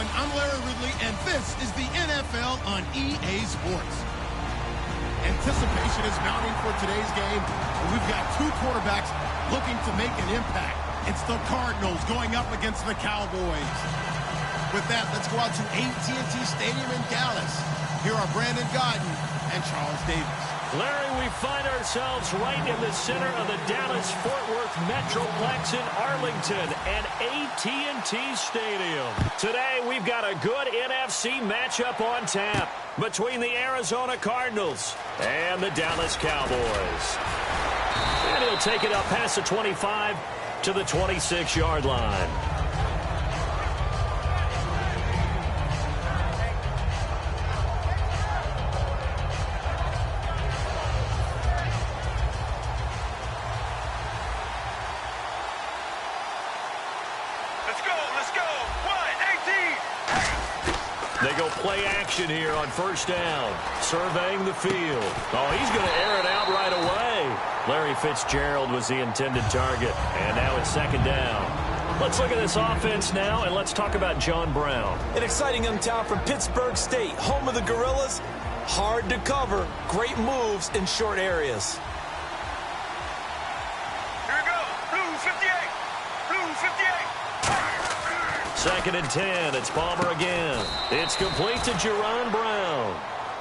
everyone. I'm Larry Ridley, and this is the NFL on EA Sports. Anticipation is mounting for today's game. We've got two quarterbacks looking to make an impact. It's the Cardinals going up against the Cowboys. With that, let's go out to AT&T Stadium in Dallas. Here are Brandon Gaudin and Charles Davis. Larry, we find ourselves right in the center of the Dallas-Fort Worth Metroplex in Arlington and AT&T Stadium. Today, we've got a good NFC matchup on tap between the Arizona Cardinals and the Dallas Cowboys. And he'll take it up past the 25 to the 26-yard line. They go play action here on first down. Surveying the field. Oh, he's going to air it out right away. Larry Fitzgerald was the intended target. And now it's second down. Let's look at this offense now, and let's talk about John Brown. An exciting young talent from Pittsburgh State, home of the Gorillas. Hard to cover. Great moves in short areas. Here we go. Blue 58. Blue 58. Second and 10. It's Palmer again. It's complete to Jerron Brown.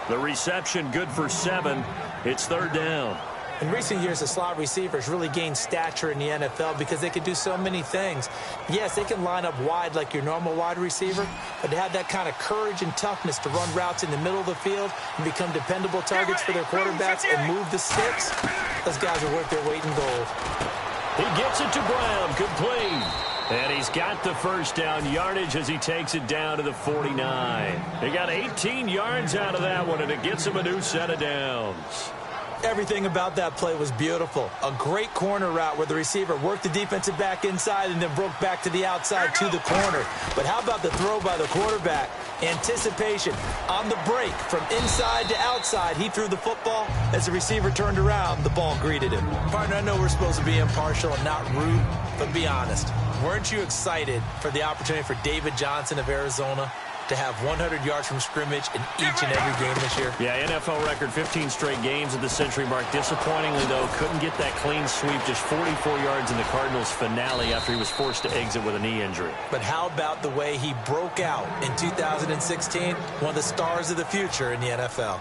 The reception good for 7. It's third down. In recent years, the slot receivers really gained stature in the NFL because they can do so many things. Yes, they can line up wide like your normal wide receiver, but they have that kind of courage and toughness to run routes in the middle of the field and become dependable targets for their quarterbacks and move the sticks. Those guys are worth their weight in gold. He gets it to Brown, complete. And he's got the first down yardage as he takes it down to the 49. He got 18 yards out of that one, and it gets him a new set of downs. Everything about that play was beautiful. A great corner route where the receiver worked the defensive back inside and then broke back to the outside to the corner. But how about the throw by the quarterback? Anticipation on the break from inside to outside. He threw the football. As the receiver turned around, the ball greeted him. Partner, I know we're supposed to be impartial and not rude, but be honest. Weren't you excited for the opportunity for David Johnson of Arizona to have 100 yards from scrimmage in each and every game this year? Yeah, NFL record 15 straight games at the century mark. Disappointingly, though, couldn't get that clean sweep. Just 44 yards in the Cardinals' finale after he was forced to exit with a knee injury. But how about the way he broke out in 2016? One of the stars of the future in the NFL.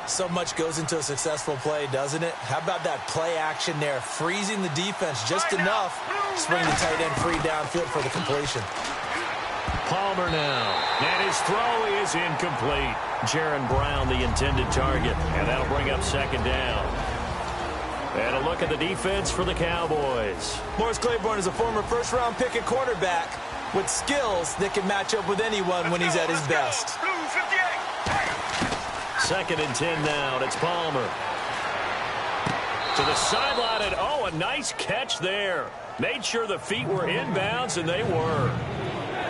So much goes into a successful play, doesn't it? How about that play action there, freezing the defense just enough to bring the tight end free downfield for the completion. Palmer now, and his throw is incomplete. Jerron Brown, the intended target, and that'll bring up second down. And a look at the defense for the Cowboys. Morris Claiborne is a former first-round pick at quarterback with skills that can match up with anyone when he's at his best. Second and 10 now, and it's Palmer. To the sideline, and oh, a nice catch there. Made sure the feet were inbounds, and they were.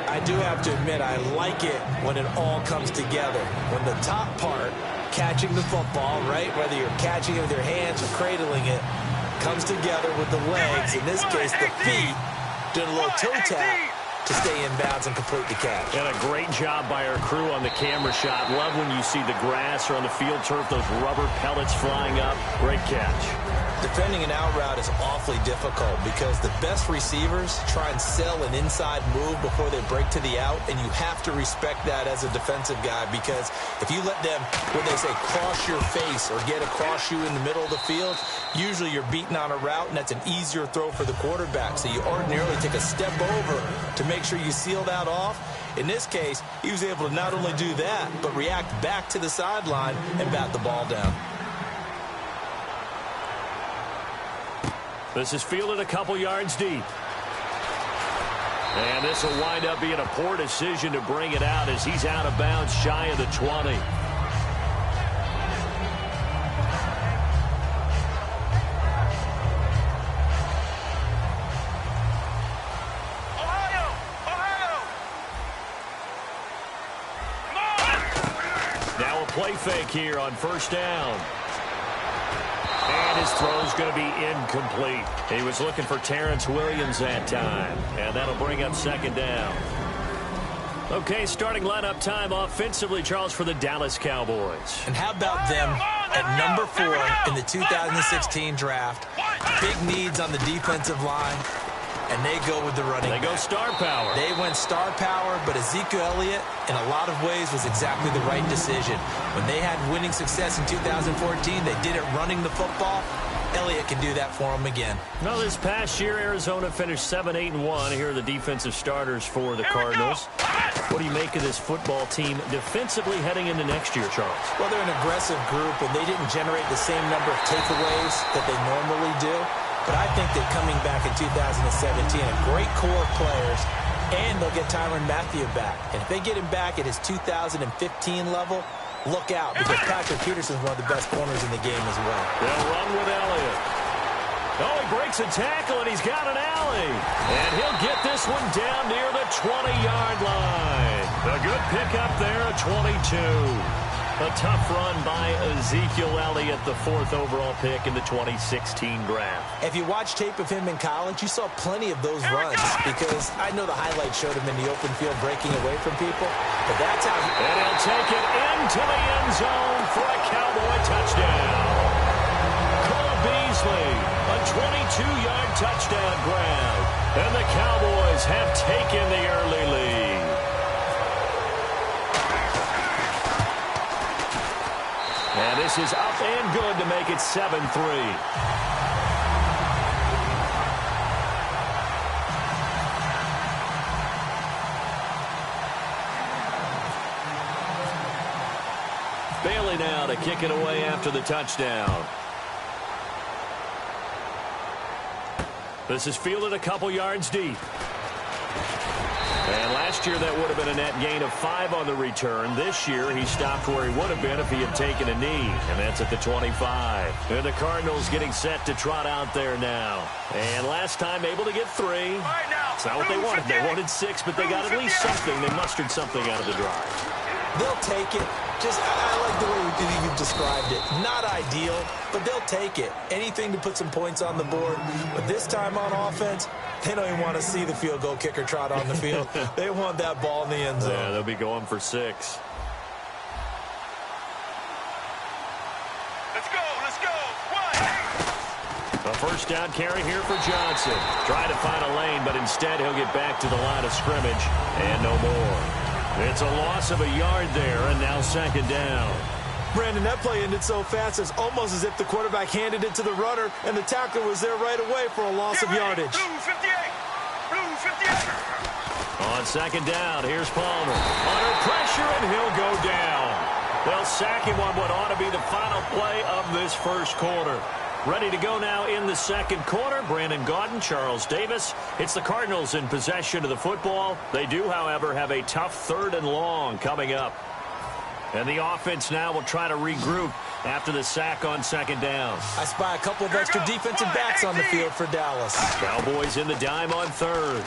I do have to admit, I like it when it all comes together. When the top part, catching the football, right, whether you're catching it with your hands or cradling it, comes together with the legs, in this case the feet, doing a little toe tap to stay in bounds and complete the catch. And a great job by our crew on the camera shot. Love when you see the grass or on the field turf, those rubber pellets flying up. Great catch. Defending an out route is awfully difficult because the best receivers try and sell an inside move before they break to the out, and you have to respect that as a defensive guy because if you let them, when they say cross your face or get across you in the middle of the field, usually you're beaten on a route, and that's an easier throw for the quarterback. So you ordinarily take a step over to make sure you seal that off. In this case, he was able to not only do that, but react back to the sideline and bat the ball down. This is fielded a couple yards deep. And this will wind up being a poor decision to bring it out as he's out of bounds shy of the 20. Now a play fake here on first down. And his throw's going to be incomplete. He was looking for Terrence Williams that time. And that'll bring up second down. Okay, starting lineup time offensively, Charles, for the Dallas Cowboys. And how about them at number 4 in the 2016 draft? Big needs on the defensive line, and they go with the running back. They go star power. They went star power, but Ezekiel Elliott, in a lot of ways, was exactly the right decision. When they had winning success in 2014, they did it running the football. Elliott can do that for them again. Well, this past year, Arizona finished 7-8-1. Here are the defensive starters for the Cardinals. What do you make of this football team defensively heading into next year, Charles? Well, they're an aggressive group, and they didn't generate the same number of takeaways that they normally do. But I think that coming back in 2017, a great core of players, and they'll get Tyrann Mathieu back. And if they get him back at his 2015 level, look out, because Patrick Peterson's one of the best corners in the game as well. They'll run with Elliott. Oh, he breaks a tackle, and he's got an alley. And he'll get this one down near the 20-yard line. A good pickup there, a 22. A tough run by Ezekiel Elliott, the 4th overall pick in the 2016 draft. If you watch tape of him in college, you saw plenty of those runs, because I know the highlights showed him in the open field breaking away from people, but that's how he... And he'll take it into the end zone for a Cowboy touchdown. Cole Beasley, a 22-yard touchdown grab, and the Cowboys have taken the early lead. And this is up and good to make it 7-3. Bailey now to kick it away after the touchdown. This is fielded a couple yards deep. And last year that would have been a net gain of 5 on the return. This year he stopped where he would have been if he had taken a knee, and that's at the 25. And the Cardinals getting set to trot out there now. And last time able to get 3. It's not what they wanted. They wanted 6, but they got at least something. They mustered something out of the drive. They'll take it. I like the way you've described it. Not ideal, but they'll take it. Anything to put some points on the board. But this time on offense, they don't even want to see the field goal kicker trot on the field. They want that ball in the end zone. Yeah, they'll be going for 6. Let's go. A first down carry here for Johnson. Trying to find a lane, but instead he'll get back to the line of scrimmage. And no more. It's a loss of a yard there, and now 2nd down. Brandon, that play ended so fast, it's almost as if the quarterback handed it to the runner, and the tackler was there right away for a loss of yardage. Blue 58. On 2nd down, here's Palmer. Under pressure, and he'll go down. They'll sack him on what ought to be the final play of this first quarter. Ready to go now in the 2nd quarter. Brandon Gaudin, Charles Davis. It's the Cardinals in possession of the football. They do, however, have a tough 3rd and long coming up. And the offense now will try to regroup after the sack on 2nd down. I spy a couple of extra defensive backs on the field for Dallas. Cowboys in the dime on 3rd.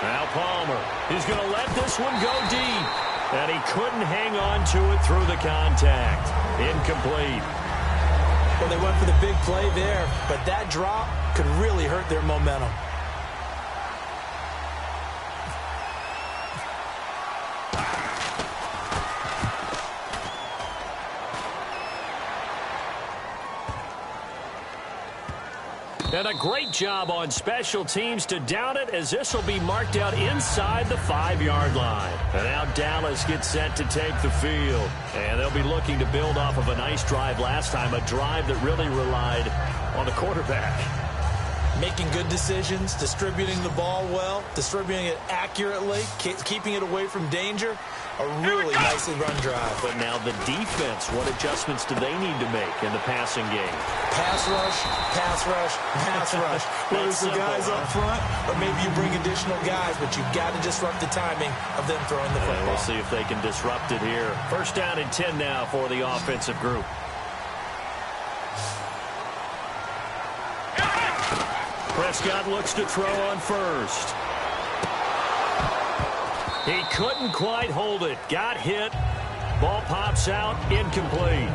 Now Palmer. He's going to let this one go deep. And he couldn't hang on to it through the contact. Incomplete. Well, they went for the big play there, but that drop could really hurt their momentum. And a great job on special teams to down it, as this will be marked out inside the 5-yard line. And now Dallas gets set to take the field. And they'll be looking to build off of a nice drive last time, a drive that really relied on the quarterback. Making good decisions, distributing the ball well, distributing it accurately, keeping it away from danger. A really nicely run drive. But now the defense, what adjustments do they need to make in the passing game? Pass rush, pass rush, pass rush. Whether it's the guys up front, or maybe you bring additional guys, but you've got to disrupt the timing of them throwing the football. We'll see if they can disrupt it here. First down and 10 now for the offensive group. Prescott looks to throw on first. He couldn't quite hold it. Got hit. Ball pops out. Incomplete.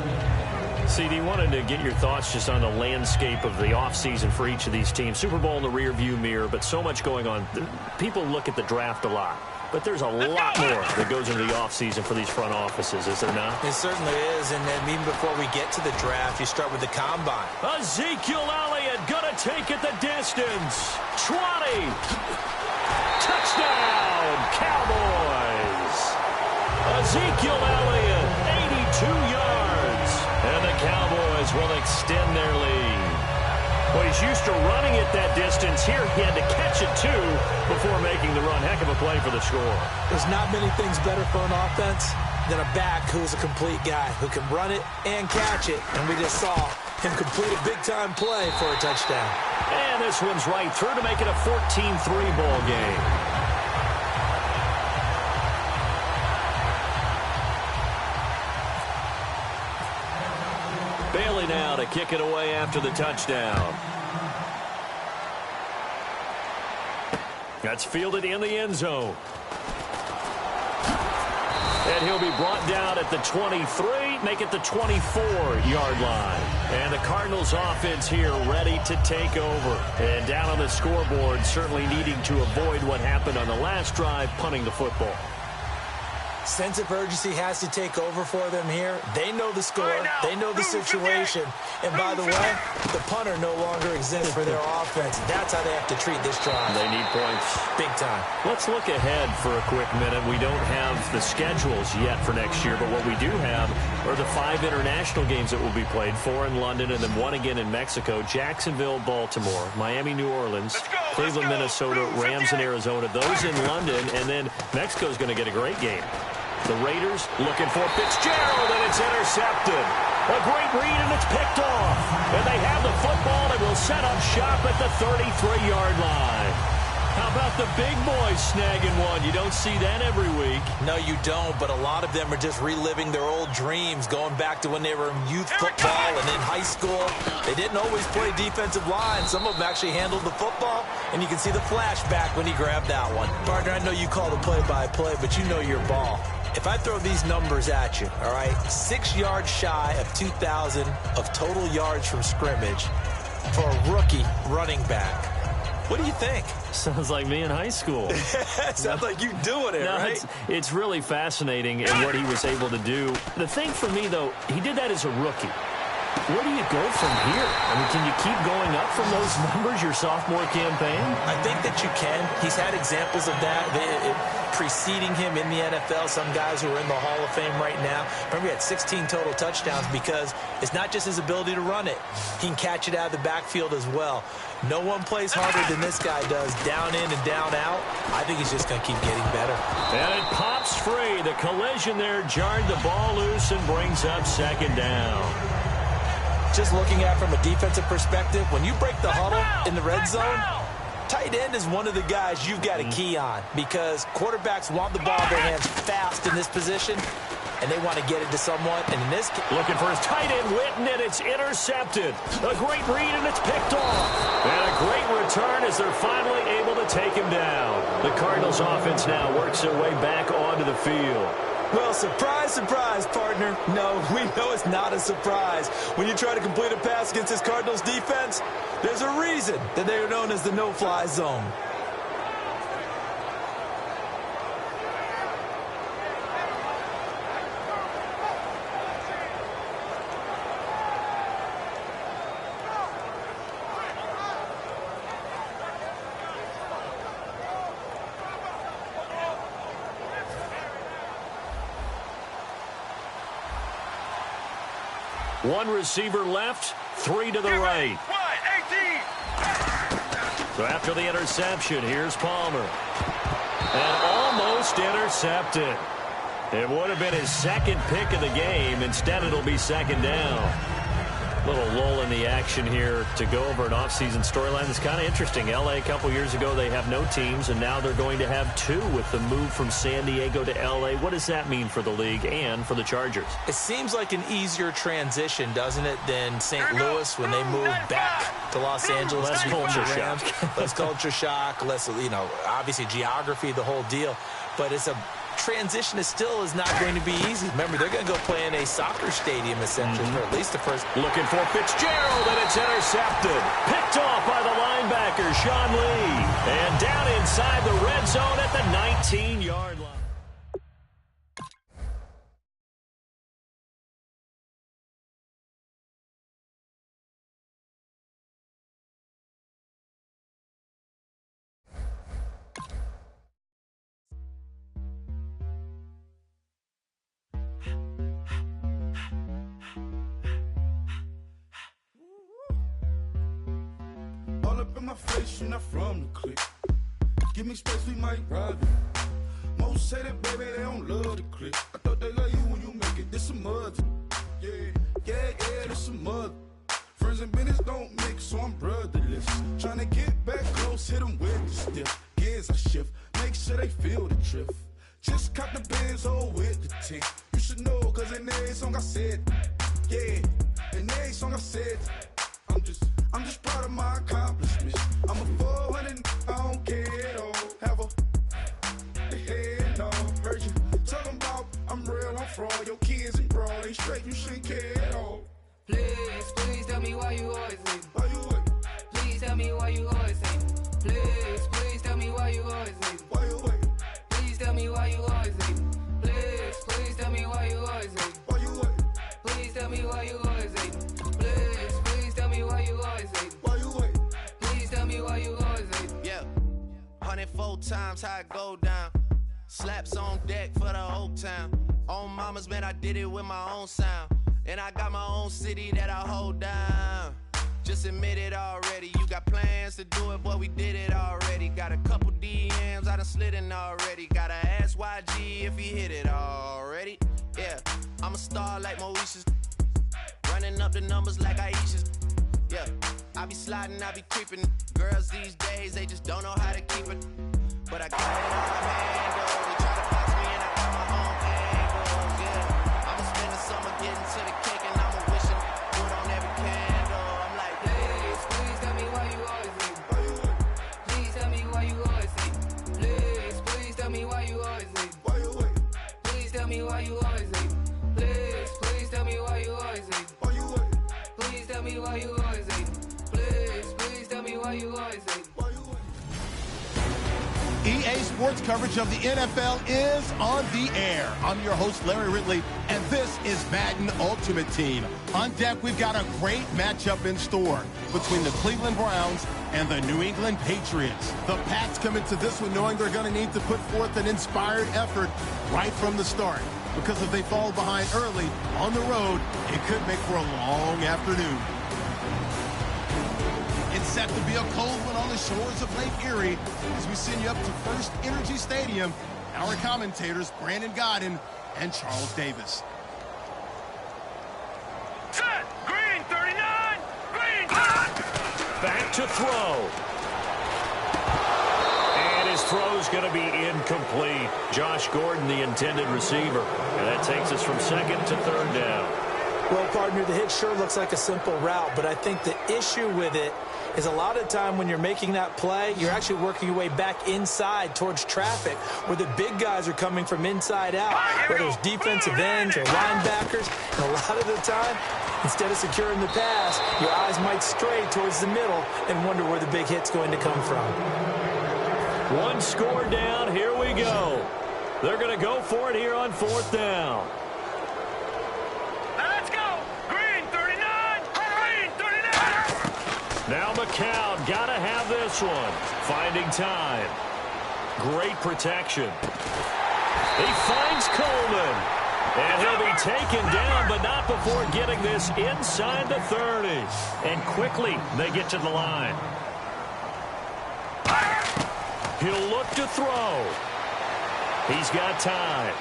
CD, wanted to get your thoughts just on the landscape of the offseason for each of these teams. Super Bowl in the rearview mirror, but so much going on. People look at the draft a lot. But there's a lot more that goes into the offseason for these front offices, is there not? It certainly is, and then even before we get to the draft, you start with the combine. Ezekiel Elliott gonna take it the distance. 20. Touchdown, Cowboys. Ezekiel Elliott, 82 yards. And the Cowboys will extend their lead. Well, he's used to running it that distance. Here he had to catch it, too, before making the run. Heck of a play for the score. There's not many things better for an offense than a back who's a complete guy, who can run it and catch it. And we just saw him complete a big-time play for a touchdown. And this one's right through to make it a 14-3 ball game. Bailey now to kick it away after the touchdown. That's fielded in the end zone. And he'll be brought down at the 23, make it the 24-yard line. And the Cardinals offense here ready to take over. And down on the scoreboard, certainly needing to avoid what happened on the last drive, punting the football. Sense of urgency has to take over for them here. They know the score. They know the situation. And by the way, the punter no longer exists for their offense. That's how they have to treat this drive. They need points. Big time. Let's look ahead for a quick minute. We don't have the schedules yet for next year, but what we do have are the 5 international games that will be played, 4 in London and then 1 again in Mexico, Jacksonville, Baltimore, Miami, New Orleans, Cleveland, Minnesota, Rams, and Arizona. Those in London, and then Mexico's going to get a great game. The Raiders looking for Fitzgerald, and it's intercepted. A great read, and it's picked off. And they have the football, and will set up shop at the 33-yard line. How about the big boys snagging one? You don't see that every week. No, you don't, but a lot of them are just reliving their old dreams, going back to when they were in youth football and in high school. They didn't always play defensive line. Some of them actually handled the football, and you can see the flashback when he grabbed that one. Partner, I know you call the play-by-play, but you know your ball. If I throw these numbers at you, all right, 6 yards shy of 2,000 of total yards from scrimmage for a rookie running back, what do you think? Sounds like me in high school. Sounds like you doing it, right? It's really fascinating in what he was able to do. The thing for me, though, he did that as a rookie. Where do you go from here? I mean, can you keep going up from those numbers your sophomore campaign? I think that you can. He's had examples of that preceding him in the NFL. Some guys who are in the Hall of Fame right now. Remember, he had 16 total touchdowns because it's not just his ability to run it. He can catch it out of the backfield as well. No one plays harder than this guy does, down in and down out. I think he's just going to keep getting better. And it pops free. The collision there jarred the ball loose and brings up second down. Just looking at it from a defensive perspective, when you break the huddle in the red zone, tight end is one of the guys you've got to key on because quarterbacks want the ball in their hands fast in this position, and they want to get it to someone. And in this case, looking for his tight end, Witten, and it's intercepted. A great read, and it's picked off. And a great return as they're finally able to take him down. The Cardinals offense now works their way back onto the field. Well, surprise, surprise, partner. No, we know it's not a surprise. When you try to complete a pass against this Cardinals defense, there's a reason that they are known as the no-fly zone. One receiver left, 3 to the right. So after the interception, here's Palmer. And almost intercepted. It would have been his second pick of the game. Instead, it'll be second down. Little lull in the action here to go over an offseason storyline that's kind of interesting. L.A. a couple years ago, they have no teams, and now they're going to have 2 with the move from San Diego to L.A. What does that mean for the league and for the Chargers? It seems like an easier transition, doesn't it, than St. Louis when they moved back to Los Angeles. Less culture shock. Less culture shock, less, obviously geography, the whole deal. But it's a transition is not going to be easy. Remember, they're going to go play in a soccer stadium, essentially, for at least the first. Looking for Fitzgerald, and it's intercepted. Picked off by the linebacker, Sean Lee. And down inside the red zone at the 19-yard line. All up in my face, you're not from the clique. Give me space, we might rob it. Most say that, baby, they don't love the clique. I thought they love you when you make it. This some mud. Yeah, this some mud. Friends and business don't mix, so I'm brotherless. Tryna get back close, hit them with the stiff. Gears I shift, make sure they feel the drift. Just cop the Benz, oh, with the tint. You should know, cause in every song I said, yeah, in every song I said, I'm just proud of my accomplishments. I'm a 400, I don't care at all. Have a head on. Heard you talking about I'm real, I'm fraud. Your kids and broad ain't straight, you shouldn't care at all. Please tell me why you always leave. Why you wait? Please tell me why you always leave. Please tell me why you always leave. Why you wait? Please tell me why you always leave. Please tell me why you always leave. Why you wait? Please tell me why you always leave. Please tell me why you always leave. Why you wait? Please tell me why you always leave. Yeah, 104 times how it go down. Slaps on deck for the whole town. On mamas, man, I did it with my own sound. And I got my own city that I hold down. Just admit it already. You got plans to do it, boy, we did it already. Got a couple DMs, I done slid in already. Gotta ask YG if he hit it already. Yeah, I'm a star like Moesha's. Running up the numbers like Aisha's. Yeah, I be sliding, I be creeping. Girls these days, they just don't know how to keep it. But I got it all handled. They try to box me and I got my own angles. Yeah, I'ma spend the summer getting to the cake and I'ma wish it put on every candle. I'm like, Please tell me why you always leave. Please tell me why you always leave. Please tell me why you always leave. Why you wait? Please tell me why you always leave. Please tell me why you always leave. Why you wait? Please tell me why you always leave. Please tell me why you always leave. Why you wait? EA Sports coverage of the NFL is on the air. I'm your host, Larry Ridley, and this is Madden Ultimate Team. On deck, we've got a great matchup in store between the Cleveland Browns and the New England Patriots. The Pats come into this one knowing they're going to need to put forth an inspired effort right from the start, because if they fall behind early on the road, it could make for a long afternoon. It's set to be a cold one on the shores of Lake Erie as we send you up to First Energy Stadium. Our commentators, Brandon Godden and Charles Davis. Set. Green 39. Green. Back to throw. And his throw's going to be incomplete. Josh Gordon, the intended receiver. And that takes us from second to third down. Well, partner, the hit sure looks like a simple route, but I think the issue with it is a lot of time when you're making that play, you're actually working your way back inside towards traffic where the big guys are coming from inside out, whether it's defensive ends or linebackers. And a lot of the time, instead of securing the pass, your eyes might stray towards the middle and wonder where the big hit's going to come from. One score down. Here we go. They're going to go for it here on fourth down. Let's go. Green 39. Green 39. Now McCown got to have this one. Finding time. Great protection. He finds Coleman. And he'll be taken down, but not before getting this inside the 30. And quickly, they get to the line. He'll look to throw. He's got time.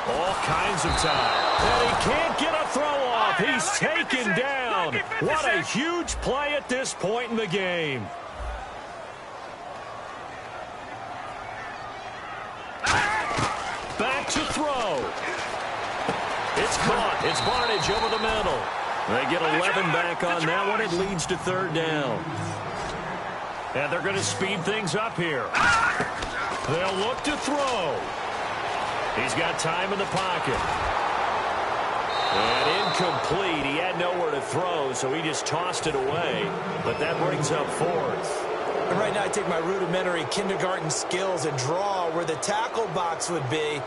All kinds of time. And he can't get a throw off. He's taken down. What a huge play at this point in the game. Back to throw. It's caught. It's Barnage over the middle. They get 11 back on that one. It leads to third down. And they're going to speed things up here. They'll look to throw. He's got time in the pocket. And incomplete. He had nowhere to throw, so he just tossed it away. But that brings up fourth. And right now I take my rudimentary kindergarten skills and draw where the tackle box would be,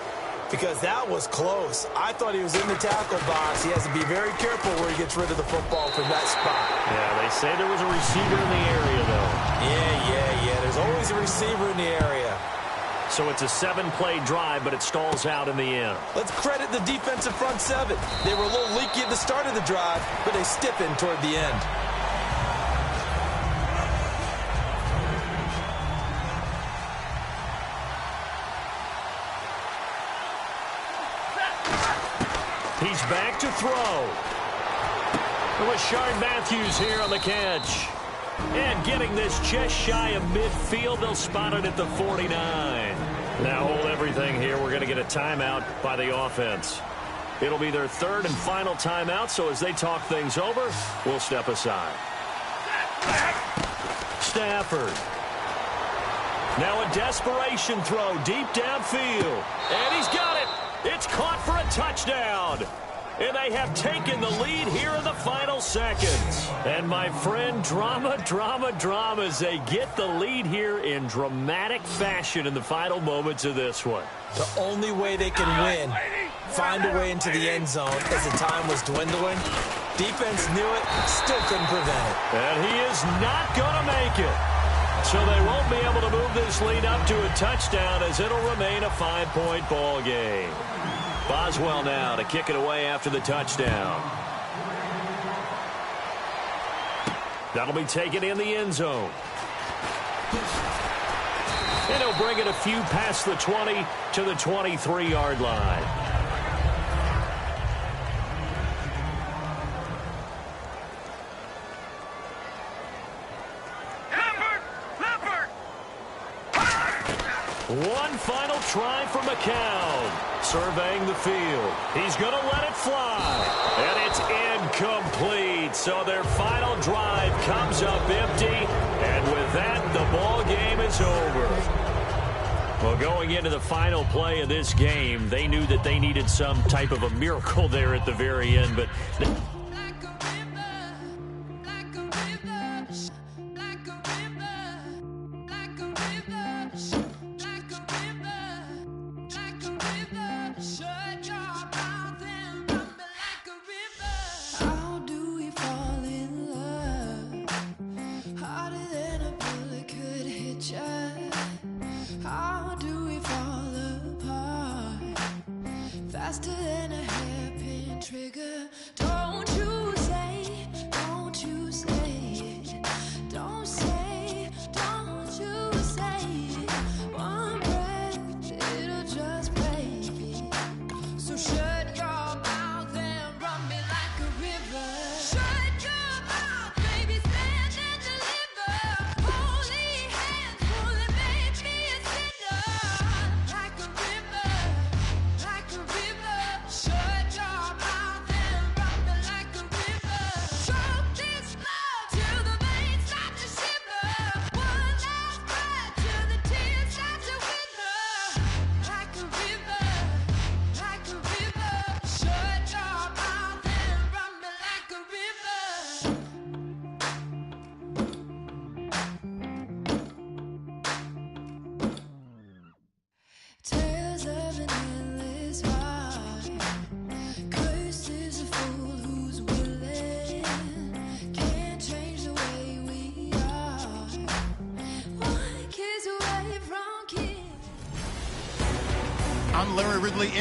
because that was close. I thought he was in the tackle box. He has to be very careful where he gets rid of the football from that spot. Yeah, they say there was a receiver in the area, though. Yeah. There's always a receiver in the area. So it's a 7-play drive, but it stalls out in the end. Let's credit the defensive front seven. They were a little leaky at the start of the drive, but they stiffened toward the end. He's back to throw. It was Shard Matthews here on the catch. And getting this just shy of midfield, they'll spot it at the 49. Now hold everything here. We're going to get a timeout by the offense. It'll be their third and final timeout, so as they talk things over, we'll step aside. Stafford. Now a desperation throw deep downfield. And he's got it. It's caught for a touchdown. And they have taken the lead here in the final seconds. And my friend, drama as they get the lead here in dramatic fashion in the final moments of this one. The only way they can win, find a way into the end zone as the time was dwindling. Defense knew it, still couldn't prevent it. And he is not going to make it. So they won't be able to move this lead up to a touchdown as it'll remain a 5-point ball game. Boswell now to kick it away after the touchdown. That'll be taken in the end zone. And he'll bring it a few past the 20 to the 23-yard line. One final try for McCown. Surveying the field. He's going to let it fly. And it's incomplete. So their final drive comes up empty. And with that, the ball game is over. Well, going into the final play of this game, they knew that they needed some type of a miracle there at the very end. But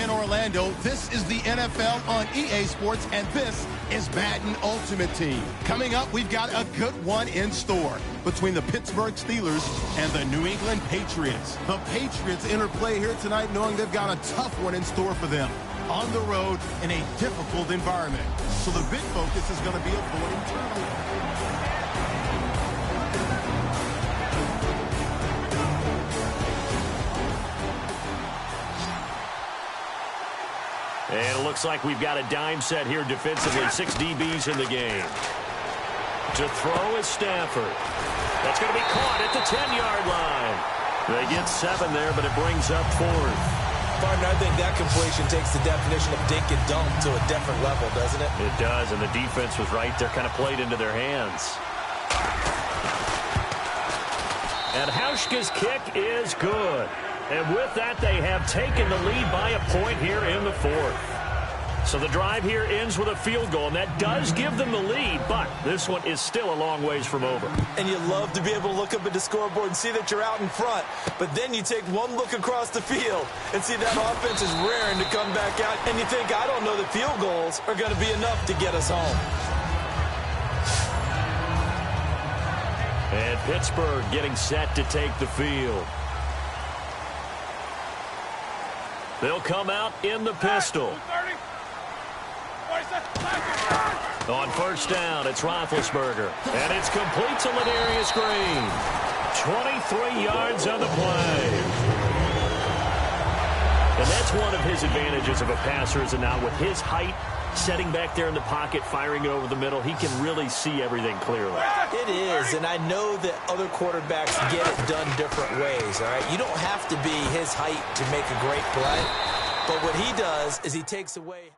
in Orlando. This is the NFL on EA Sports, and this is Madden Ultimate Team. Coming up, we've got a good one in store between the Pittsburgh Steelers and the New England Patriots. The Patriots interplay here tonight knowing they've got a tough one in store for them on the road in a difficult environment. So the big focus is going to be avoiding turnovers. And it looks like we've got a dime set here defensively. 6 DBs in the game. To throw is Stafford. That's going to be caught at the 10-yard line. They get 7 there, but it brings up 4th. Partner, I think that completion takes the definition of dink and dunk to a different level, doesn't it? It does, and the defense was right there, kind of played into their hands. And Hauschka's kick is good. And with that, they have taken the lead by a point here in the fourth. So the drive here ends with a field goal, and that does give them the lead, but this one is still a long ways from over. And you love to be able to look up at the scoreboard and see that you're out in front, but then you take one look across the field and see that offense is raring to come back out, and you think, I don't know that field goals are going to be enough to get us home. And Pittsburgh getting set to take the field. They'll come out in the pistol. On first down, it's Roethlisberger. And it's complete to Ladarius Green. 23 yards on the play. And that's one of his advantages of a passer, is now with his height, setting back there in the pocket, firing it over the middle, he can really see everything clearly. It is, and I know that other quarterbacks get it done different ways, all right? You don't have to be his height to make a great play, but what he does is he takes away...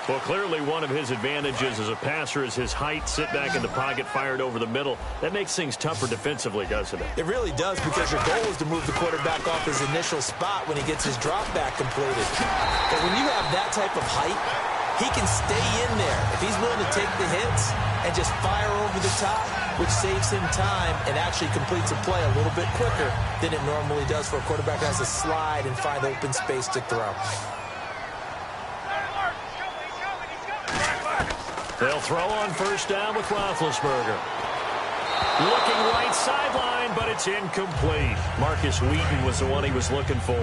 Well, clearly one of his advantages as a passer is his height, sit back in the pocket, fired over the middle. That makes things tougher defensively, doesn't it? It really does, because your goal is to move the quarterback off his initial spot when he gets his drop back completed. But when you have that type of height, he can stay in there. If he's willing to take the hits and just fire over the top, which saves him time and actually completes a play a little bit quicker than it normally does for a quarterback that has to slide and find open space to throw. They'll throw on first down with Roethlisberger. Looking right sideline, but it's incomplete. Marcus Wheaton was the one he was looking for.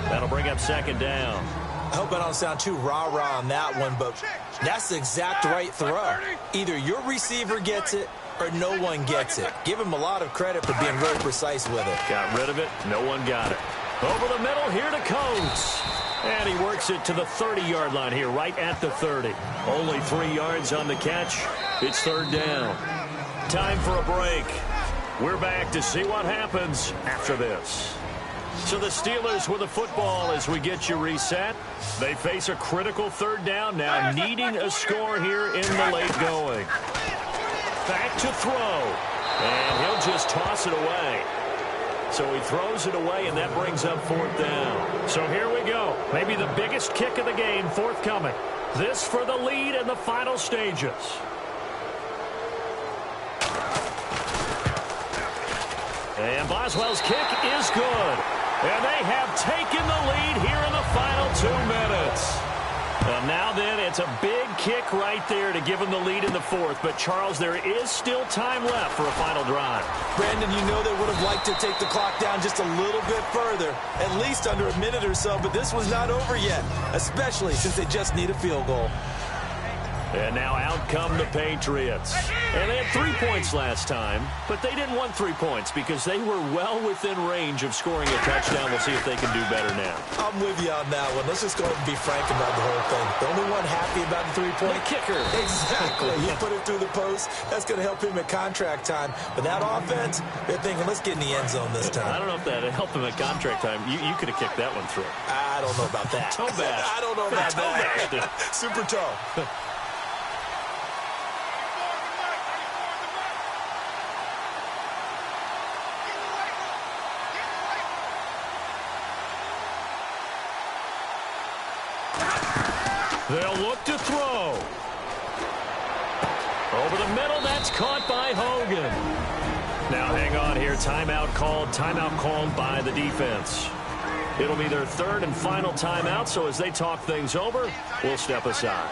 That'll bring up second down. I hope I don't sound too rah-rah on that one, but that's the exact right throw. Either your receiver gets it or no one gets it. Give him a lot of credit for being really precise with it. Got rid of it. No one got it. Over the middle, here to Coates. And he works it to the 30-yard line here, right at the 30. Only 3 yards on the catch. It's third down. Time for a break. We're back to see what happens after this. So the Steelers with the football as we get you reset. They face a critical third down now, needing a score here in the late going. Back to throw. And he'll just toss it away. So he throws it away, and that brings up fourth down. So here we go. Maybe the biggest kick of the game forthcoming. This for the lead in the final stages. And Boswell's kick is good. And they have taken the lead here in the final 2 minutes. And now then, it's a big kick right there to give them the lead in the fourth. But, Charles, there is still time left for a final drive. Brandon, you know they would have liked to take the clock down just a little bit further, at least under a minute or so, but this was not over yet, especially since they just need a field goal. And now out come the Patriots. And they had 3 points last time, but they didn't want 3 points because they were well within range of scoring a touchdown. We'll see if they can do better now. I'm with you on that one. Let's just go ahead and be frank about the whole thing. The only one happy about the 3-point kicker. Exactly. He put it through the post. That's going to help him at contract time. But that offense, they're thinking, let's get in the end zone this time. I don't know if that helped him at contract time. You could have kicked that one through. I don't know about that. Toe bash. I don't know about that. Super toe. They'll look to throw. Over the middle, that's caught by Hogan. Now hang on here. Timeout called by the defense. It'll be their third and final timeout, so as they talk things over, we'll step aside.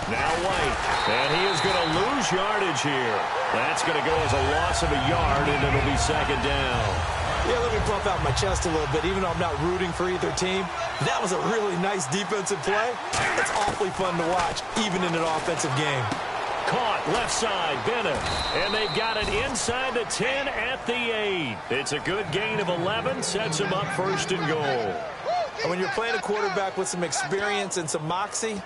Now White, and he is going to lose yardage here. That's going to go as a loss of a yard, and it'll be second down. Yeah, let me puff out my chest a little bit, even though I'm not rooting for either team. That was a really nice defensive play. It's awfully fun to watch, even in an offensive game. Caught left side, Bennett. And they've got it inside the 10 at the 8. It's a good gain of 11, sets them up first and goal. And when you're playing a quarterback with some experience and some moxie,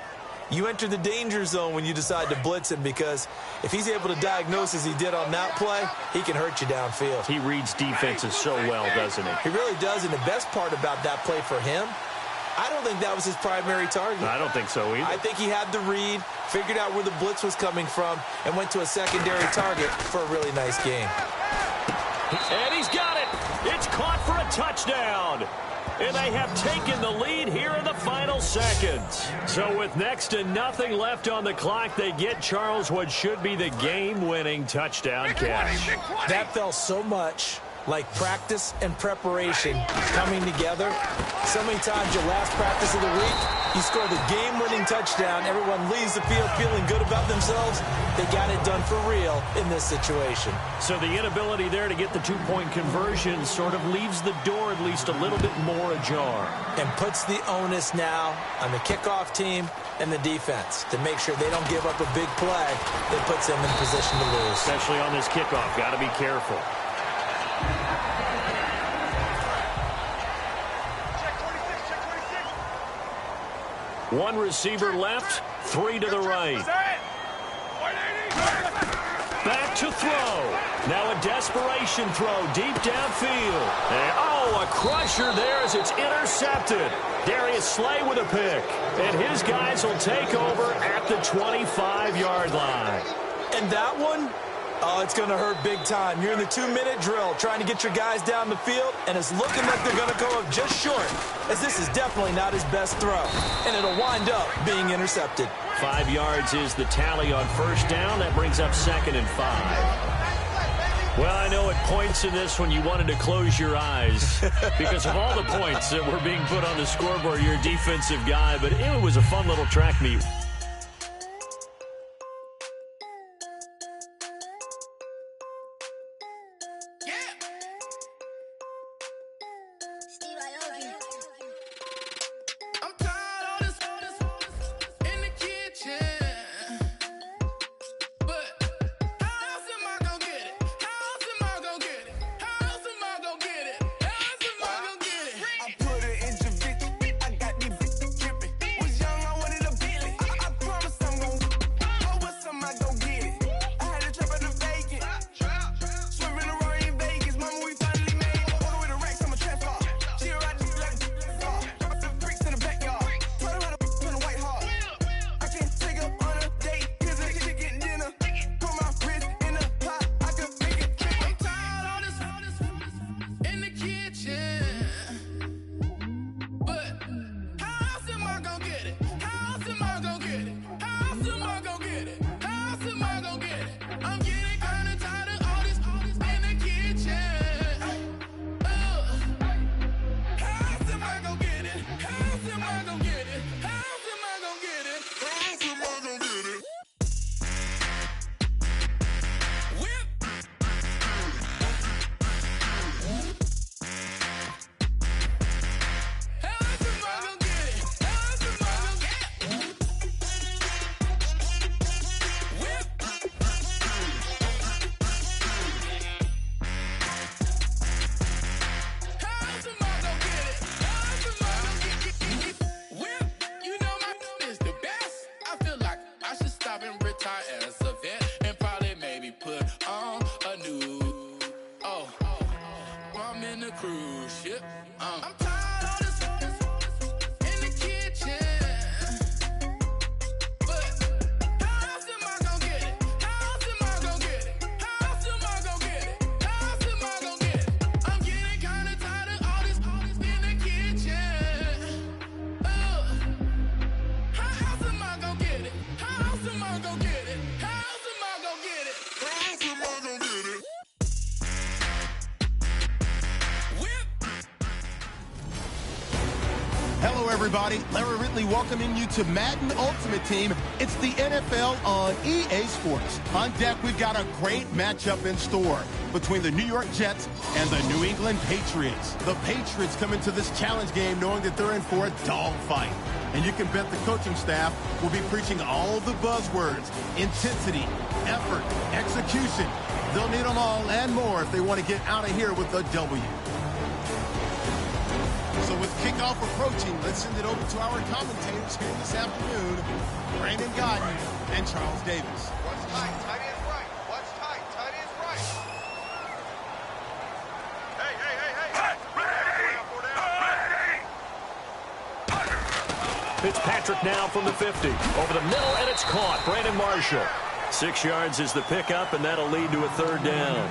you enter the danger zone when you decide to blitz him, because if he's able to diagnose as he did on that play, he can hurt you downfield. He reads defenses so well, doesn't he? He really does, and the best part about that play for him, I don't think that was his primary target. I don't think so either. I think he had the read, figured out where the blitz was coming from, and went to a secondary target for a really nice game. And he's got it. It's caught for a touchdown. And they have taken the lead here in the final seconds. So with next to nothing left on the clock, they get Charles what should be the game-winning touchdown catch. That felt so much like practice and preparation coming together. So many times your last practice of the week, you score the game-winning touchdown. Everyone leaves the field feeling good about themselves. They got it done for real in this situation. So the inability there to get the two-point conversion sort of leaves the door at least a little bit more ajar. And puts the onus now on the kickoff team and the defense to make sure they don't give up a big play that puts them in position to lose. Especially on this kickoff. Got to be careful. One receiver left, three to the right. Back to throw. Now a desperation throw deep downfield. And, a crusher there as it's intercepted. Darius Slay with a pick. And his guys will take over at the 25-yard line. And that one, it's going to hurt big time. You're in the 2-minute drill trying to get your guys down the field, and it's looking like they're going to go up just short, as this is definitely not his best throw, and it'll wind up being intercepted. 5 yards is the tally on first down. That brings up 2nd and 5. Well, I know at points in this when you wanted to close your eyes because of all the points that were being put on the scoreboard. You're a defensive guy, but it was a fun little track meet. everybody. Larry Ridley welcoming you to Madden Ultimate Team. It's the NFL on EA Sports. On deck, we've got a great matchup in store between the New York Jets and the New England Patriots. The Patriots come into this challenge game knowing that they're in for a dogfight. And you can bet the coaching staff will be preaching all the buzzwords: intensity, effort, execution. They'll need them all and more if they want to get out of here with a W. So with kickoff approaching, let's send it over to our commentators here this afternoon, Brandon Godden and Charles Davis. What's tight? Tight end's right. What's tight? Tight end's right. Hey. Ready. Fitzpatrick now from the 50. Over the middle, and it's caught. Brandon Marshall. 6 yards is the pickup, and that'll lead to a third down.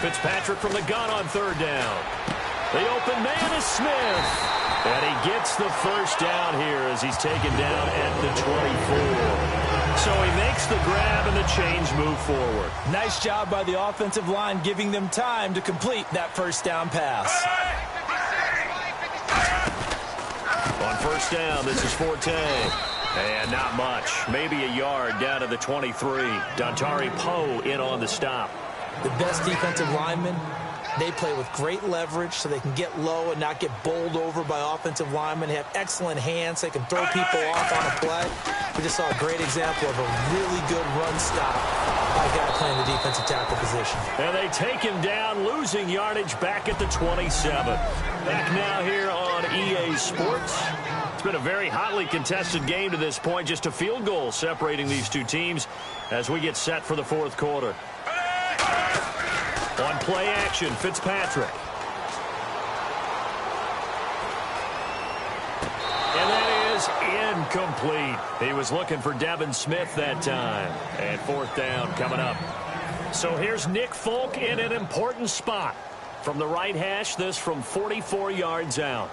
Fitzpatrick from the gun on third down. The open man is Smith. And he gets the first down here as he's taken down at the 24. So he makes the grab and the change move forward. Nice job by the offensive line giving them time to complete that first down pass. On first down, this is Forte. And not much. Maybe a yard down to the 23. Dontari Poe in on the stop. The best defensive linemen, they play with great leverage so they can get low and not get bowled over by offensive linemen. They have excellent hands. They can throw people off on a play. We just saw a great example of a really good run stop by a guy playing the defensive tackle position. And they take him down, losing yardage back at the 27. Back now here on EA Sports. It's been a very hotly contested game to this point. Just a field goal separating these two teams as we get set for the fourth quarter. On play action, Fitzpatrick. And that is incomplete. He was looking for Devin Smith that time. And fourth down coming up. So here's Nick Folk in an important spot. From the right hash, this from 44 yards out.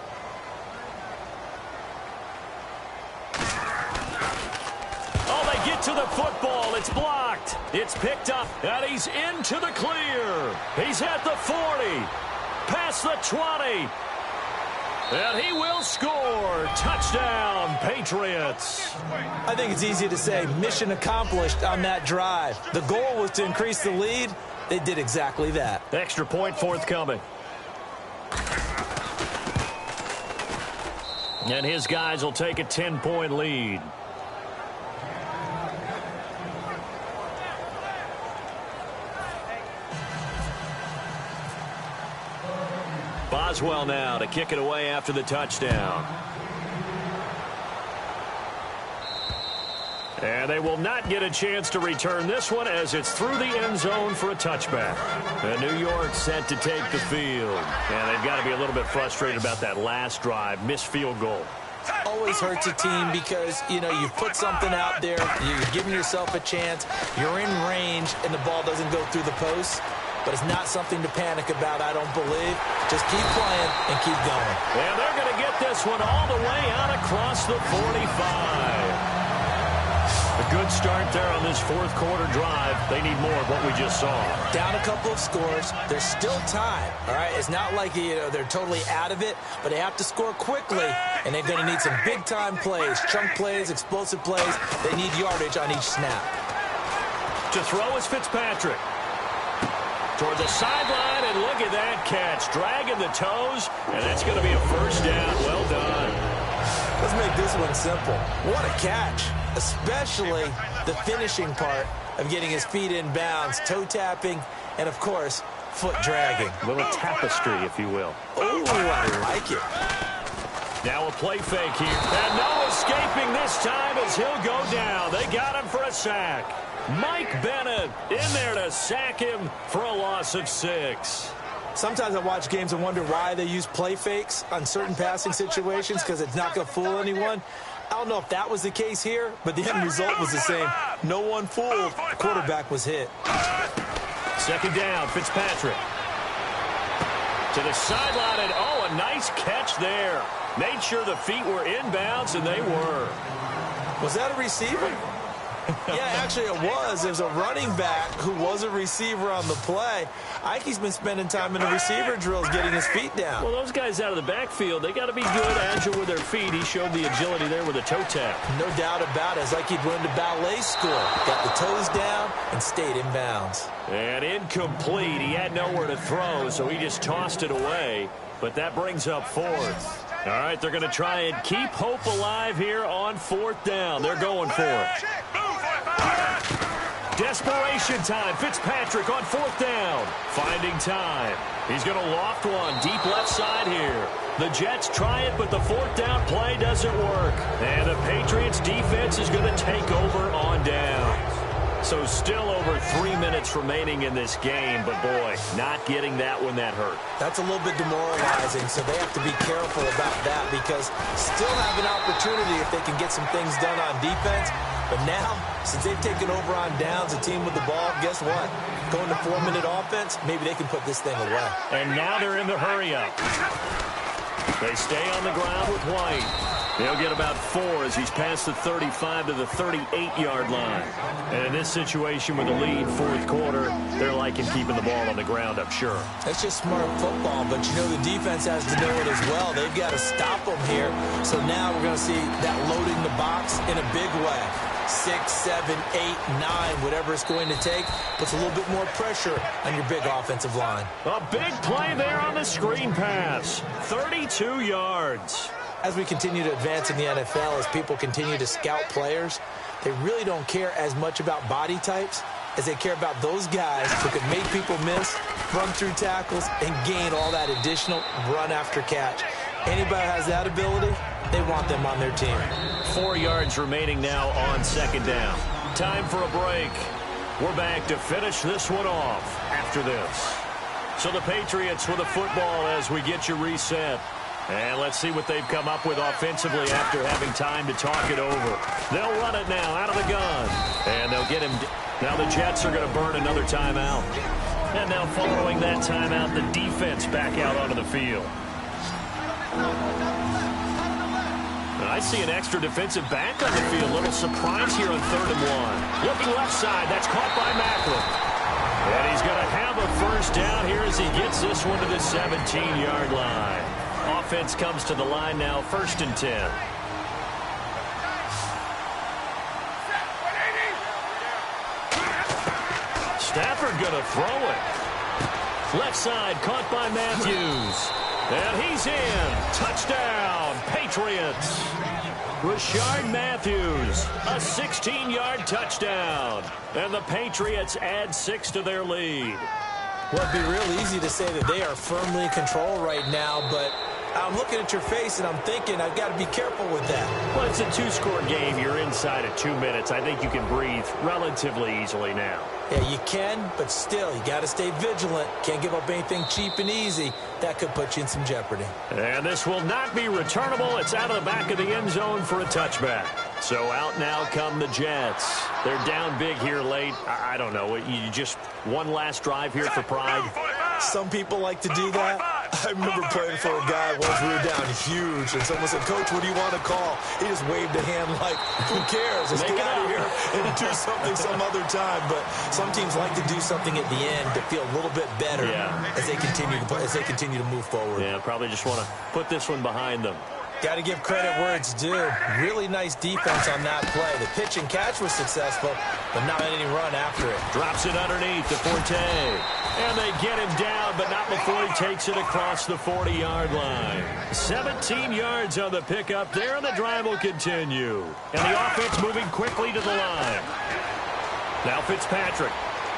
Get to the football. It's blocked. It's picked up, and he's into the clear. He's at the 40, past the 20, and he will score. Touchdown, Patriots. I think it's easy to say mission accomplished on that drive. The goal was to increase the lead. They did exactly that. Extra point forthcoming. And his guys will take a 10-point lead. Boswell now to kick it away after the touchdown. And they will not get a chance to return this one as it's through the end zone for a touchback. And New York set to take the field. And they've got to be a little bit frustrated about that last drive, missed field goal. Always hurts a team because, you know, you put something out there, you're giving yourself a chance, you're in range, and the ball doesn't go through the post. But it's not something to panic about, I don't believe. Just keep playing and keep going. And they're going to get this one all the way out across the 45. A good start there on this fourth quarter drive. They need more of what we just saw. Down a couple of scores. There's still time, all right? It's not like, you know, they're totally out of it, but they have to score quickly, and they're going to need some big-time plays, chunk plays, explosive plays. They need yardage on each snap. To throw is Fitzpatrick. Toward the sideline, and look at that catch. Dragging the toes, and that's going to be a first down. Well done. Let's make this one simple. What a catch, especially the finishing part of getting his feet in bounds, toe tapping, and, of course, foot dragging. A little tapestry, if you will. Oh, I like it. Now a play fake here. And no escaping this time as he'll go down. They got him for a sack. Mike Bennett in there to sack him for a loss of 6. Sometimes I watch games and wonder why they use play fakes on certain passing situations because it's not going to fool anyone. I don't know if that was the case here, but the end result was the same. No one fooled. The quarterback was hit. Second down, Fitzpatrick. To the sideline, and oh, a nice catch there. Made sure the feet were inbounds, and they were. Was that a receiver? Yeah, actually it was. There's a running back who was a receiver on the play. Ike's been spending time in the receiver drills getting his feet down. Well, those guys out of the backfield, they got to be good, agile with their feet. He showed the agility there with a toe tap. No doubt about it. It's like he'd run to ballet school. Got the toes down and stayed in bounds. And incomplete. He had nowhere to throw, so he just tossed it away. But that brings up fourth. All right, they're going to try and keep hope alive here on fourth down. They're going for it. Desperation time. Fitzpatrick on fourth down. Finding time. He's going to loft one deep left side here. The Jets try it, but the fourth down play doesn't work. And the Patriots defense is going to take over on down. So still over 3 minutes remaining in this game, but boy, not getting that one that hurt. That's a little bit demoralizing, so they have to be careful about that because still have an opportunity if they can get some things done on defense. But now, since they've taken over on downs, a team with the ball, guess what? Going to 4-minute offense, maybe they can put this thing away. And now they're in the hurry-up. They stay on the ground with White. They'll get about 4 as he's past the 35 to the 38-yard line. And in this situation with the lead, fourth quarter, they're liking keeping the ball on the ground, I'm sure. That's just smart football, but you know the defense has to know it as well. They've got to stop them here. So now we're going to see that loading the box in a big way. 6, 7, 8, 9, whatever it's going to take, puts a little bit more pressure on your big offensive line. A big play there on the screen pass. 32 yards. As we continue to advance in the NFL, as people continue to scout players, they really don't care as much about body types as they care about those guys who can make people miss, run through tackles, and gain all that additional run after catch. Anybody who has that ability, they want them on their team. 4 yards remaining now on second down. Time for a break. We're back to finish this one off after this. So the Patriots with a football as we get you reset. And let's see what they've come up with offensively after having time to talk it over. They'll run it now out of the gun. And they'll get him. Now the Jets are going to burn another timeout. And now following that timeout, the defense back out onto the field. I see an extra defensive back on the field. Little surprise here on 3rd and 1. Looking left side. That's caught by Macklin. And he's going to have a first down here as he gets this one to the 17-yard line. Offense comes to the line now, 1st and 10. Stafford going to throw it. Left side caught by Matthews. And he's in. Touchdown, Patriots. Rashard Matthews, a 16-yard touchdown. And the Patriots add 6 to their lead. Well, it'd be real easy to say that they are firmly in control right now, but I'm looking at your face and I'm thinking I've got to be careful with that. Well, it's a 2-score game. You're inside of 2 minutes. I think you can breathe relatively easily now. Yeah, you can, but still, you got to stay vigilant. Can't give up anything cheap and easy. That could put you in some jeopardy. And this will not be returnable. It's out of the back of the end zone for a touchback. So out now come the Jets. They're down big here late. I don't know. You just one last drive here for pride. Some people like to do that. I remember playing for a guy once we were down huge, and someone said, "Coach, what do you want to call?" He just waved a hand like, who cares? Let's get out of here and do something some other time. But some teams like to do something at the end to feel a little bit better as they continue to move forward. Yeah, probably just want to put this one behind them. Got to give credit where it's due. Really nice defense on that play. The pitch and catch was successful, but not any run after it. Drops it underneath to Forte. And they get him down, but not before he takes it across the 40-yard line. 17 yards on the pickup there, and the drive will continue. And the offense moving quickly to the line. Now Fitzpatrick.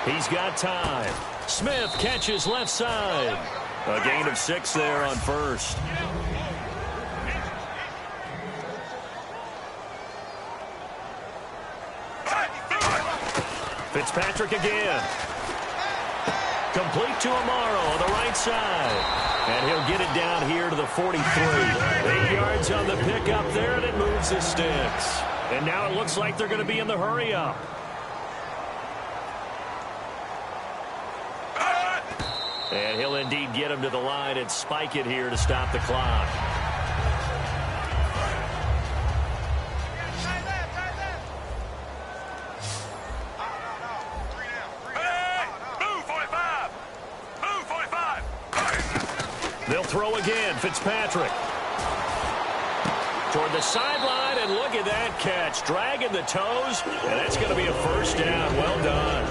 He's got time. Smith catches left side. A gain of 6 there on first. Fitzpatrick again. Complete to Amaro on the right side. And he'll get it down here to the 43. 8 yards on the pickup there, and it moves the sticks. And now it looks like they're going to be in the hurry-up. And he'll indeed get him to the line and spike it here to stop the clock. They'll throw again. Fitzpatrick. Toward the sideline, and look at that catch. Dragging the toes, and that's going to be a first down. Well done.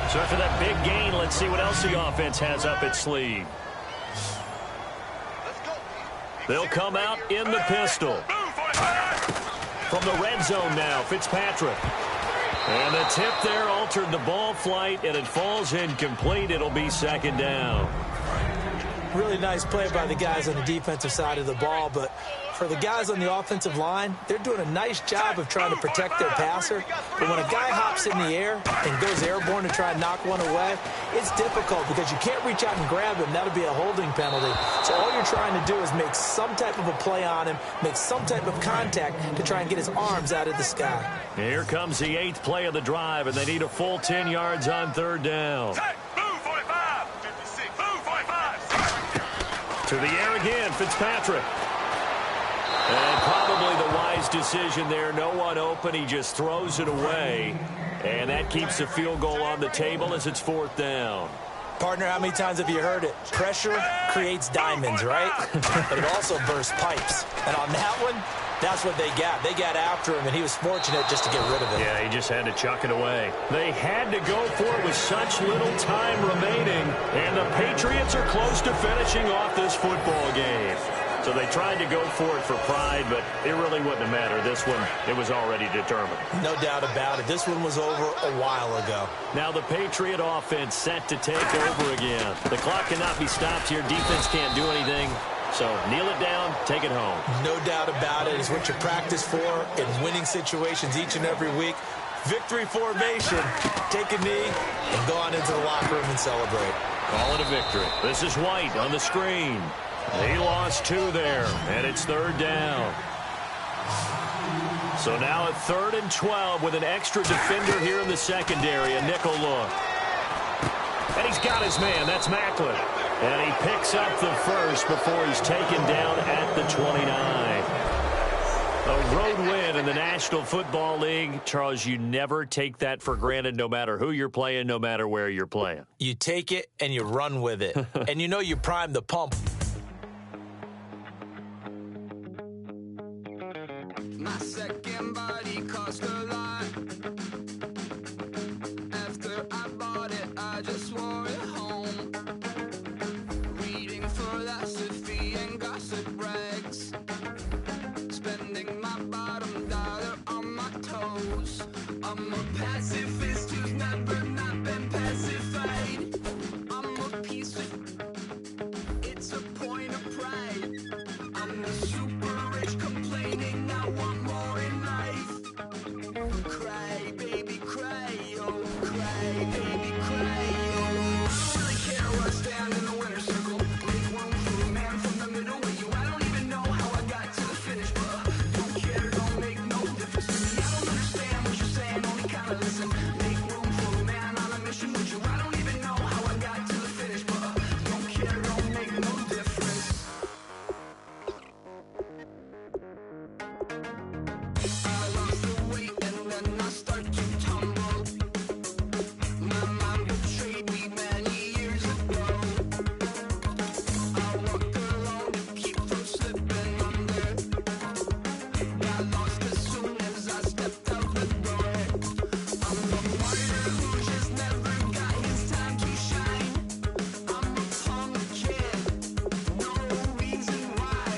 So after that big gain, let's see what else the offense has up its sleeve. They'll come out in the pistol. From the red zone now, Fitzpatrick. And the tip there altered the ball flight, and it falls incomplete. It'll be second down. Really nice play by the guys on the defensive side of the ball, but for the guys on the offensive line, they're doing a nice job of trying to protect their passer. But when a guy hops in the air and goes airborne to try and knock one away, it's difficult because you can't reach out and grab him. That'll be a holding penalty. So all you're trying to do is make some type of a play on him, make some type of contact to try and get his arms out of the sky. Here comes the 8th play of the drive, and they need a full 10 yards on third down. To the air again, Fitzpatrick. And probably the wise decision there. No one open. He just throws it away. And that keeps the field goal on the table as it's fourth down. Partner, how many times have you heard it? Pressure creates diamonds, right? But it also bursts pipes. And on that one, that's what they got. They got after him, and he was fortunate just to get rid of it. Yeah, he just had to chuck it away. They had to go for it with such little time remaining, and the Patriots are close to finishing off this football game. So they tried to go for it for pride, but it really wouldn't have mattered. This one, it was already determined. No doubt about it. This one was over a while ago. Now the Patriot offense set to take over again. The clock cannot be stopped here. Defense can't do anything. So kneel it down, take it home. No doubt about it. It's what you practice for in winning situations each and every week. Victory formation. Take a knee and go on into the locker room and celebrate. Call it a victory. This is White on the screen. He lost 2 there, and it's third down. So now at 3rd and 12 with an extra defender here in the secondary, a nickel look. And he's got his man. That's Macklin. And he picks up the first before he's taken down at the 29. A road win in the National Football League. Charles, you never take that for granted no matter who you're playing, no matter where you're playing. You take it and you run with it. And you know you prime the pump. My second body cost a lot. After I bought it, I just wore it home. Reading philosophy and gossip rags. Spending my bottom dollar on my toes. I'm a pacifist who's never not been pacified. I'm a piece of... It's a point of pride. I'm the super rich complaining I want more in life. Cry, baby, cry, oh, cry, baby, cry, oh. I don't really care where I stand in the winner's circle. Make room for a man from the middle with you. I don't even know how I got to the finish, but don't care, don't make no difference to me. I don't understand what you're saying, only kinda listen. Make room for a man on a mission with you. I don't even know how I got to the finish, but don't care, don't make no difference. I lost the weight and then I start to tumble. My mom betrayed me many years ago. I walk alone to keep from slipping under. Got lost as soon as I stepped out the door. I'm a martyr who just never got his time to shine. I'm a punk kid, no reason why.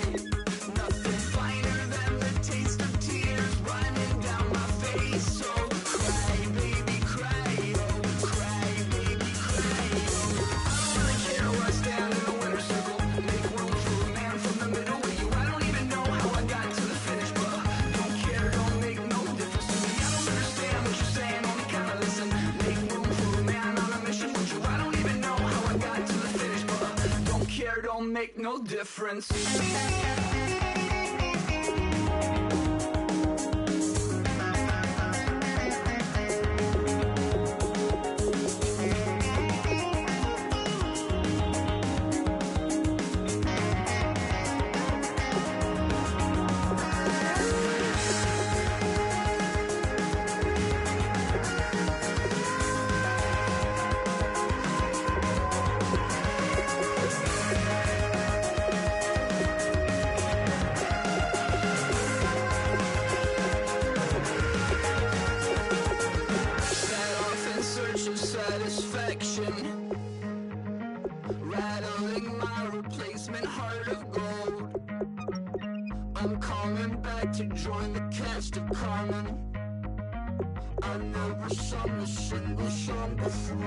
Nothing finer than the taste of tears running down my face. So cry, baby, cry, oh, cry, baby, cry, oh. I don't really care where I stand in the winner's circle. Make room for a man from the middle with you. I don't even know how I got to the finish, but don't care, don't make no difference to me. I don't understand what you're saying, only kinda listen. Make room for a man on a mission with you. I don't even know how I got to the finish, but don't care, don't make no difference. to join the cast of Carmen. I never sung a single song before. I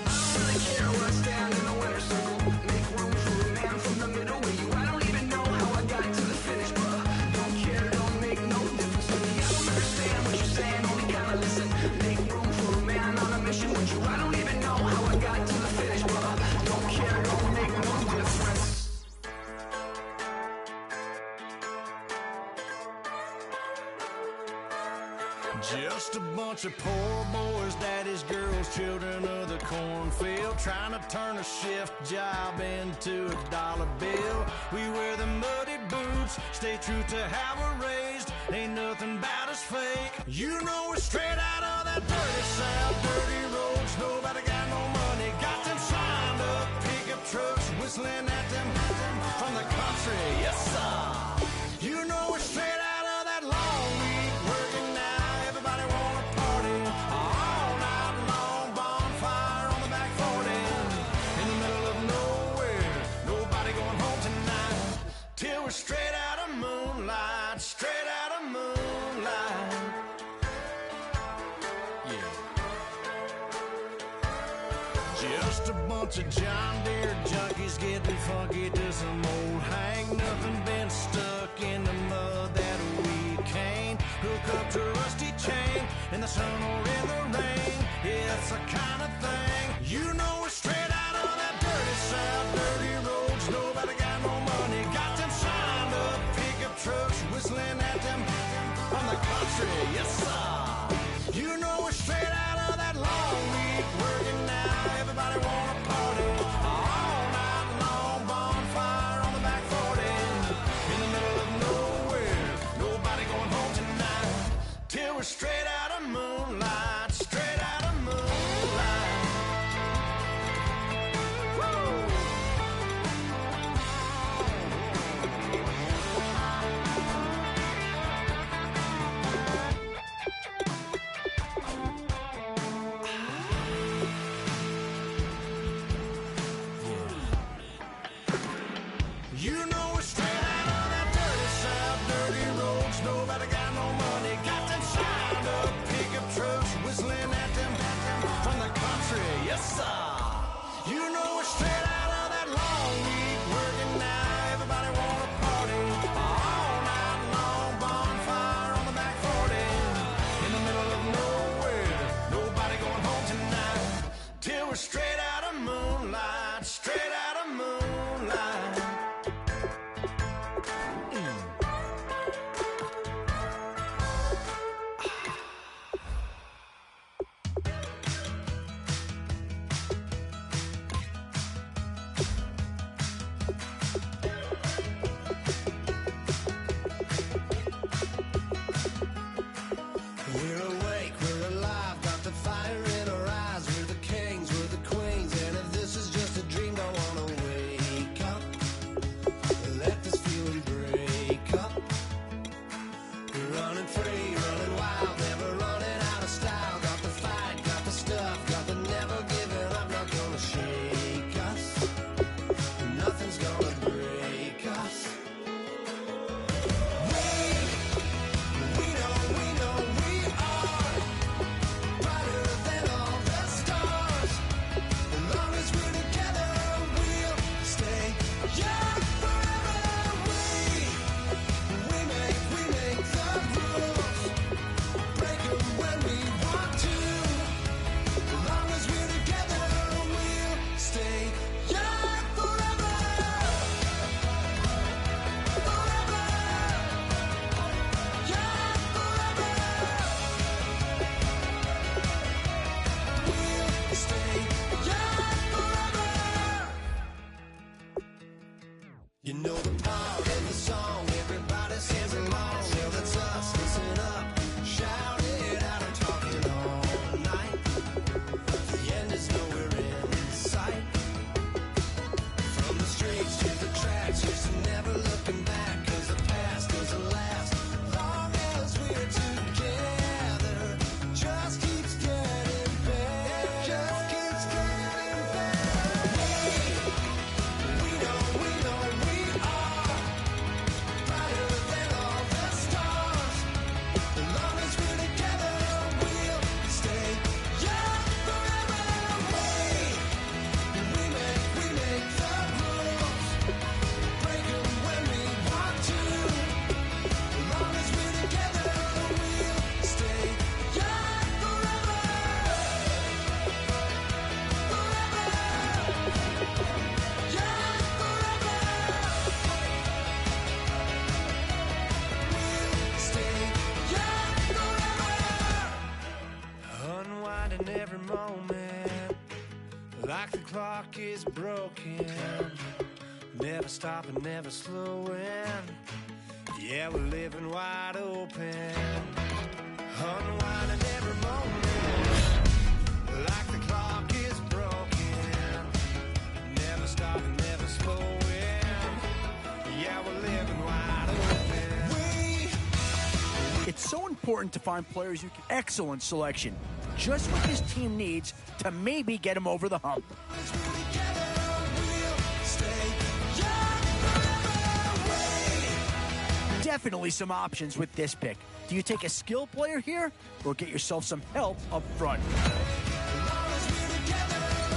don't really care where I stand in the winner's circle. Make room for a man from the middle with you. I don't even know how I got to the finish, but don't care, don't make no difference to me. I don't understand what you're saying, only kinda listen. Make room for a man on a mission with you. I don't even know how I got to the finish, but don't care, don't make no difference. Just a bunch of poor boys, daddies, girls, children of the cornfield, trying to turn a shift job into a dollar bill. We wear the muddy boots, stay true to how we're raised. Ain't nothing about us fake. You know we're straight out of that dirty south, dirty roads. Nobody got no money, got them signed up pickup trucks, whistling at them from the country. Yes, sir. You know we're straight out of that long week working now. Everybody wanna party all night long, bonfire on the back 40 in the middle of nowhere. Nobody going home tonight till we're straight out of moonlight, straight out of moonlight. Yeah. Just a bunch of John Deere junkies getting funky to some old hang. Nothing been stuck in the mud that we can't hook up to a rusty chain in the sun or in the rain. It's the kind of thing. You know we're straight out of that dirty south, dirty roads. Nobody got no money, got them signed up pickup trucks, whistling at them from the country. Yes, sir. You know we're straight out of that long week working now. Everybody wanna party all night long, bonfire on the back 40 in the middle of nowhere. Nobody going home tonight till we're straight out of moonlight, straight out of moonlight. Woo! You know we're straight out of that dirty south, dirty roads. Nobody got no money, got them signed up pickup trucks, whistling at them from the country. Yes, sir. You know we're straight out of that long week working now. Everybody wanna party all night long, bonfire on the back 40 in the middle of nowhere. Nobody going home tonight till we're straight out of moonlight, straight out of moonlight. We're awake, we're alive, got the fire in our eyes. We're the kings, we're the queens, and if this is just a dream, don't wanna wake up. Let this feeling break up. We're running free, running wild, never running out of style. Got the fight, got the stuff, got the never giving up. Not gonna shake us, nothing's gonna break us. We know we are brighter than all the stars. As long as we're together, we'll stay young forever. We make the rules, break 'em when we want to. As long as we're together, we'll stay young forever. Forever. Young forever. We'll stay young forever. You know the part in the song, everybody sings along. Well, that's us, listen up, shout it out, I'm talking all night. The end is nowhere in sight. From the streets to the tracks, here's to never looking back, 'cause the past doesn't last long as we're together. Just keeps getting better. Just keeps getting better. We know we are Like the clock is broken, never stopping, never slowing. Yeah, we're living wide open, unwinding every moment. Like the clock is broken, never stopping, never slowing. Yeah, we're living wide open. It's so important to find players who can. Excellent selection. Just what this team needs to maybe get him over the hump. Definitely some options with this pick. Do you take a skill player here or get yourself some help up front?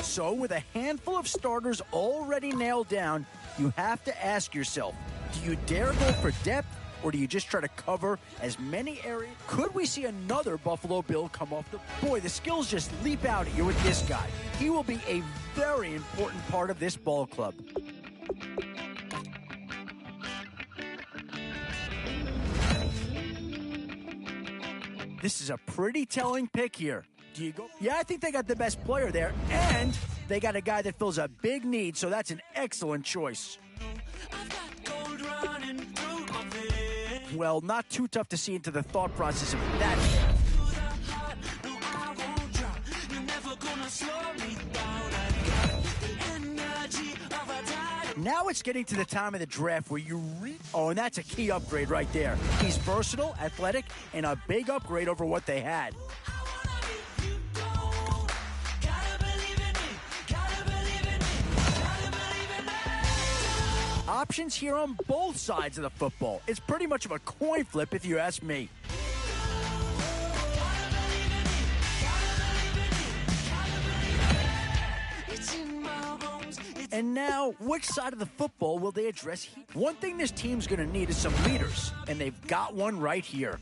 So with a handful of starters already nailed down, you have to ask yourself, do you dare go for depth or do you just try to cover as many areas? Could we see another Buffalo Bill come off the... Boy, the skills just leap out at you with this guy. He will be a very important part of this ball club. This is a pretty telling pick here. Do you go? Yeah, I think they got the best player there, and they got a guy that fills a big need, so that's an excellent choice. Well, not too tough to see into the thought process of that. Now it's getting to the time of the draft where you oh, and that's a key upgrade right there. He's versatile, athletic, and a big upgrade over what they had. Options here on both sides of the football. It's pretty much of a coin flip if you ask me. And now, which side of the football will they address? One thing this team's going to need is some leaders, and they've got one right here.